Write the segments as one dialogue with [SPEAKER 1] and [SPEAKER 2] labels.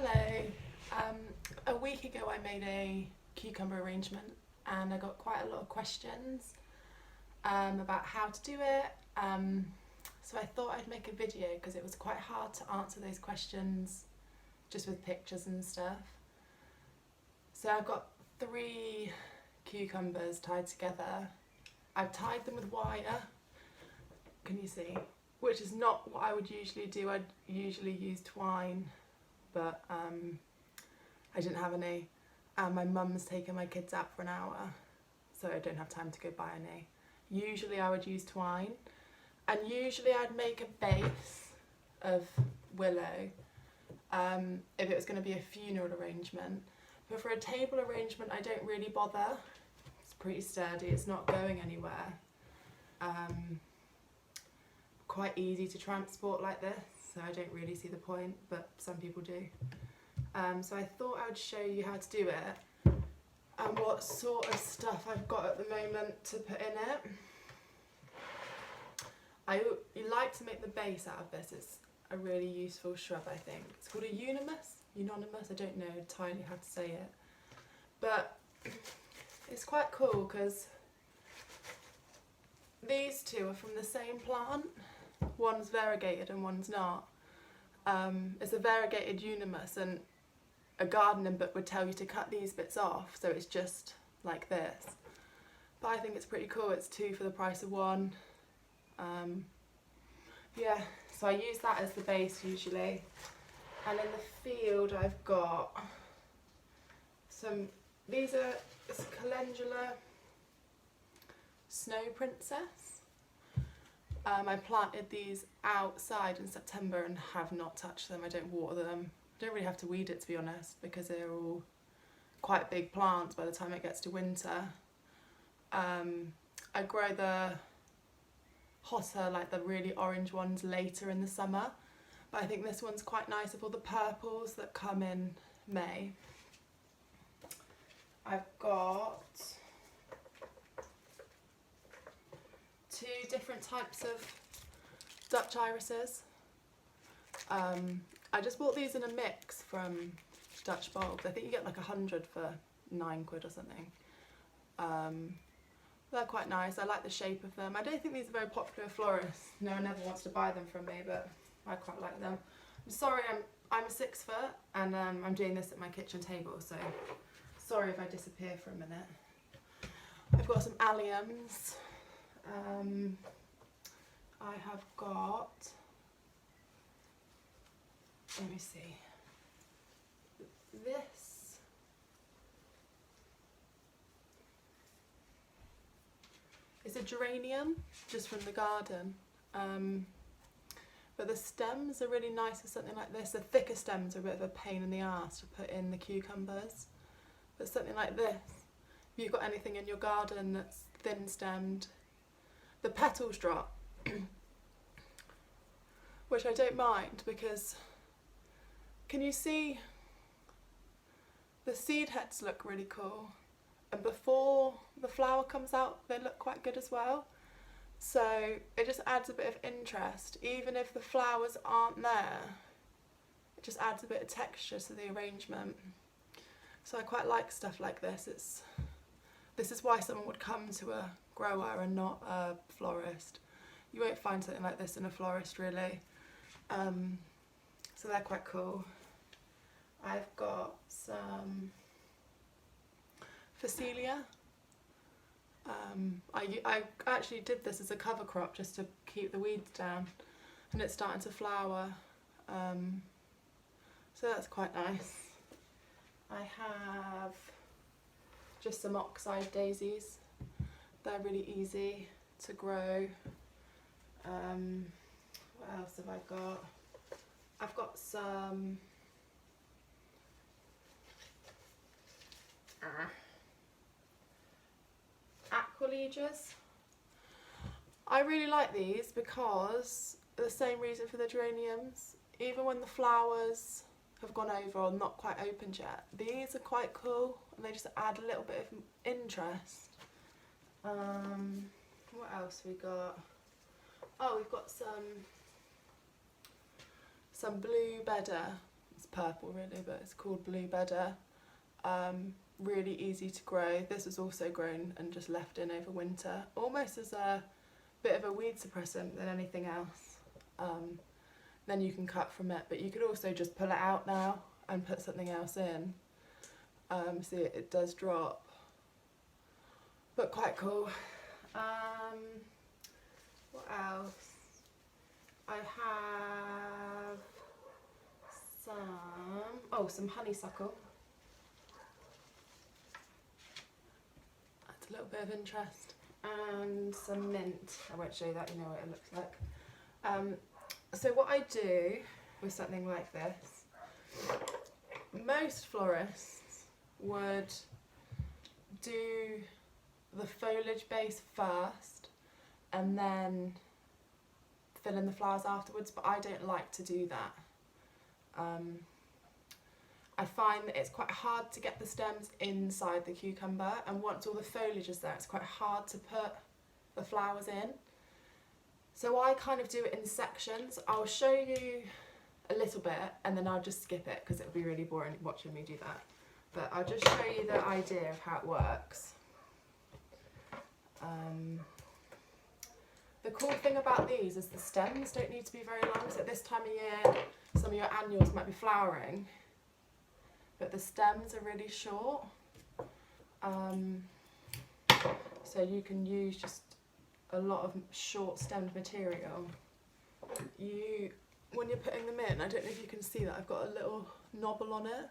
[SPEAKER 1] Hello. A week ago I made a cucumber arrangement and I got quite a lot of questions about how to do it. So I thought I'd make a video because it was quite hard to answer those questions just with pictures and stuff. So I've got 3 cucumbers tied together. I've tied them with wire, can you see? Which is not what I would usually do. I'd usually use twine, but I didn't have any. And my mum's taken my kids out for an hour, so I don't have time to go buy any. Usually I would use twine, and usually I'd make a base of willow if it was going to be a funeral arrangement. But for a table arrangement, I don't really bother. It's pretty sturdy, it's not going anywhere. Quite easy to transport like this, so I don't really see the point, but some people do. So I thought I would show you how to do it and what sort of stuff I've got at the moment to put in it. You like to make the base out of this. It's a really useful shrub, I think. It's called a unanimous, I don't know entirely how to say it, but it's quite cool because these two are from the same plant. One's variegated and one's not. It's a variegated unanimous, and a gardening book would tell you to cut these bits off, so it's just like this. But I think it's pretty cool. It's 2 for the price of 1. Yeah, so I use that as the base usually. And in the field I've got these are it's calendula snow princess. I planted these outside in September and have not touched them. I don't water them. I don't really have to weed it, to be honest, because they're all quite big plants by the time it gets to winter. I grow the hotter, like the really orange ones, later in the summer, but I think this one's quite nice with all the purples that come in May. I've got 2 different types of Dutch irises. I just bought these in a mix from Dutch bulbs. I think you get like 100 for £9 or something. They're quite nice. I like the shape of them. I don't think these are very popular with florists. No one ever wants to buy them from me, but I quite like them. I'm sorry, I'm 6 foot and I'm doing this at my kitchen table, so sorry if I disappear for a minute. I've got some alliums. I have got, let me see, this is a geranium, just from the garden, but the stems are really nice with something like this. The thicker stems are a bit of a pain in the arse to put in the cucumbers, but something like this, if you've got anything in your garden that's thin stemmed, the petals drop, which I don't mind, because can you see the seed heads look really cool, and before the flower comes out they look quite good as well, so it just adds a bit of interest. Even if the flowers aren't there, it just adds a bit of texture to the arrangement. So I quite like stuff like this. This is why someone would come to a grower and not a florist. You won't find something like this in a florist, really. So they're quite cool. I've got some Phacelia. I actually did this as a cover crop just to keep the weeds down, and it's starting to flower. So that's quite nice. I have just some oxeye daisies. They're really easy to grow. What else have I got? I've got some aqualegias. I really like these because the same reason for the geraniums. Even when the flowers have gone over or not quite opened yet, these are quite cool and they just add a little bit of interest. What else we got? Oh, we've got some blue bedder. It's purple really, but it's called Blue Bedder. Really easy to grow. This was also grown and just left in over winter, almost as a bit of a weed suppressant than anything else. Then you can cut from it, but you could also just pull it out now and put something else in. See, it does drop, but quite cool. What else? I have some honeysuckle. That's a little bit of interest. And some mint. I won't show you that, you know what it looks like. So what I do with something like this, most florists would do the foliage base first and then fill in the flowers afterwards, but I don't like to do that. I find that it's quite hard to get the stems inside the cucumber, and once all the foliage is there, it's quite hard to put the flowers in. So I kind of do it in sections. I'll show you a little bit and then I'll just skip it because it would be really boring watching me do that. But I'll just show you the idea of how it works. The cool thing about these is the stems don't need to be very long. So at this time of year, some of your annuals might be flowering, but the stems are really short. So you can use just a lot of short stemmed material. When you're putting them in, I don't know if you can see that I've got a little knobble on it.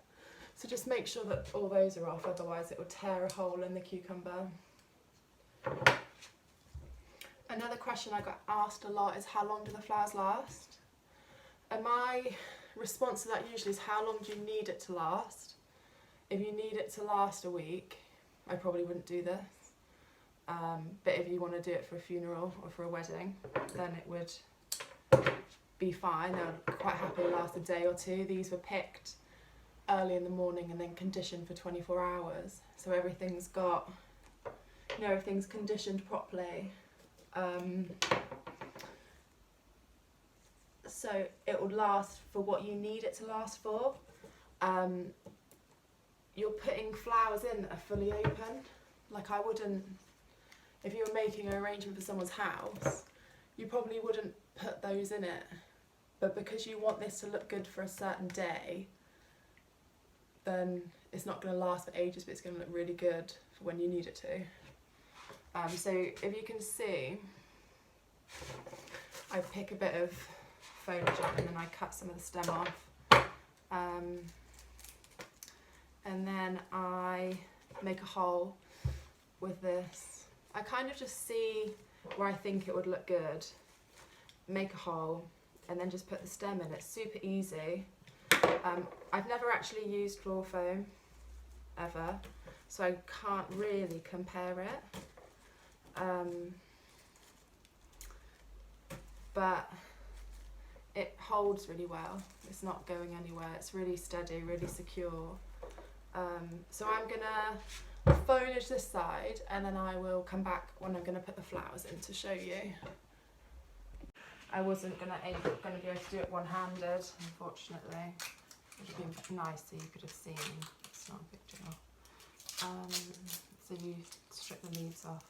[SPEAKER 1] So just make sure that all those are off, otherwise it will tear a hole in the cucumber. Another question I got asked a lot is how long do the flowers last? And my response to that usually is, how long do you need it to last? If you need it to last a week, I probably wouldn't do this. But if you want to do it for a funeral or for a wedding, then it would be fine. They'll quite happily last a day or two. These were picked early in the morning and then conditioned for 24 hours. So everything's got, everything's conditioned properly. So it would last for what you need it to last for. You're putting flowers in that are fully open. Like, I wouldn't, if you were making an arrangement for someone's house, you probably wouldn't put those in it. But because you want this to look good for a certain day, then it's not going to last for ages, but it's going to look really good for when you need it to. So if you can see, I pick a bit of foliage up and then I cut some of the stem off. And then I make a hole with this. I kind of just see where I think it would look good, make a hole, and then just put the stem in. It's super easy. I've never actually used floor foam ever, so I can't really compare it. But it holds really well. It's not going anywhere. It's really steady, really secure. So I'm gonna foliage this side and then I will come back when I'm gonna put the flowers in to show you. I wasn't gonna be able to do it one-handed, unfortunately. It would have been nice so you could have seen. It's not a big deal. So you strip the leaves off.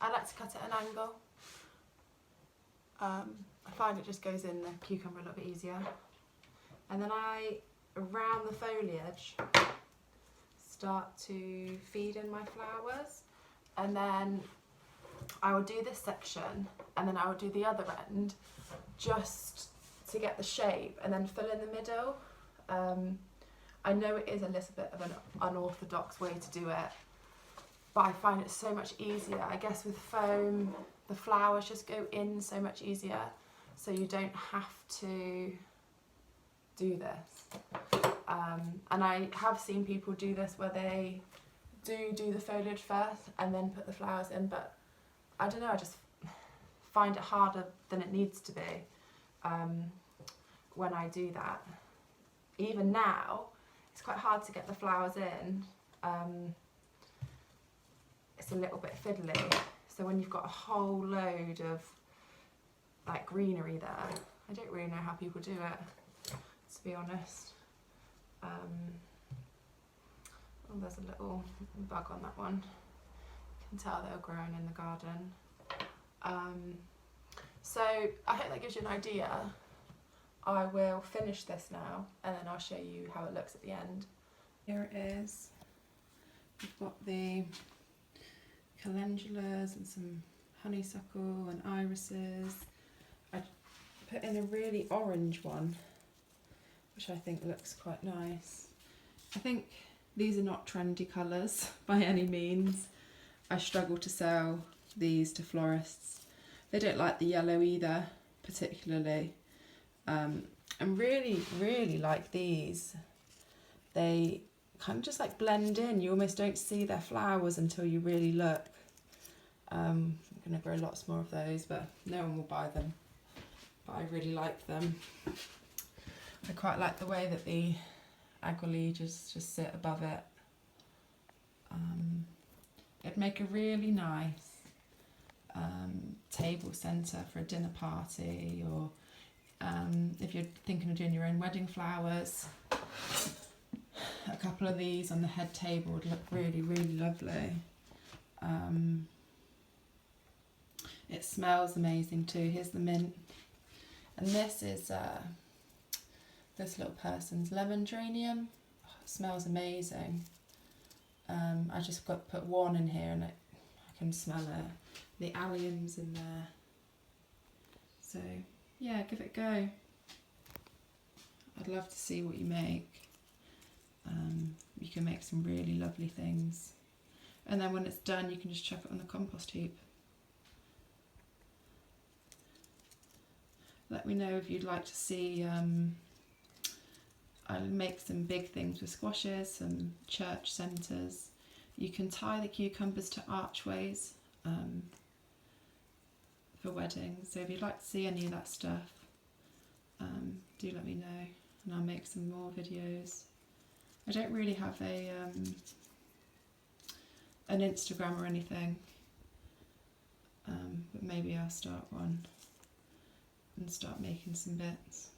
[SPEAKER 1] I like to cut it at an angle. I find it just goes in the cucumber a little bit easier. And then I, around the foliage, start to feed in my flowers. And then I will do this section and then I will do the other end just to get the shape and then fill in the middle. I know it is a little bit of an unorthodox way to do it, but I find it so much easier. I guess with foam, the flowers just go in so much easier, so you don't have to do this. And I have seen people do this where they do the foliage first and then put the flowers in, but I don't know, I just find it harder than it needs to be when I do that. Even now, it's quite hard to get the flowers in. It's a little bit fiddly. So when you've got a whole load of like greenery there. I don't really know how people do it, to be honest. Oh, there's a little bug on that one. You can tell they were grown in the garden. So I hope that gives you an idea. I will finish this now and then I'll show you how it looks at the end. Here it is. We've got the calendulas and some honeysuckle and irises. I put in a really orange one, which I think looks quite nice. I think these are not trendy colours by any means. I struggle to sell these to florists. They don't like the yellow either, particularly. And really like these. They kind of just like blend in. You almost don't see their flowers until you really look. I'm going to grow lots more of those, but no one will buy them. But I really like them. I quite like the way that the aguileas just sit above it. It'd make a really nice table centre for a dinner party, or if you're thinking of doing your own wedding flowers, a couple of these on the head table would look really, really lovely. It smells amazing too. Here's the mint. And this is this little person's lemon geranium. Oh, it smells amazing. I just put one in here and I can smell it. The allium's in there. So yeah, give it a go. I'd love to see what you make. You can make some really lovely things. And then when it's done, you can just chuck it on the compost heap. Let me know if you'd like to see I make some big things with squashes, some church centres. You can tie the cucumbers to archways for weddings. So if you'd like to see any of that stuff, do let me know and I'll make some more videos. I don't really have an Instagram or anything, but maybe I'll start one and start making some bits.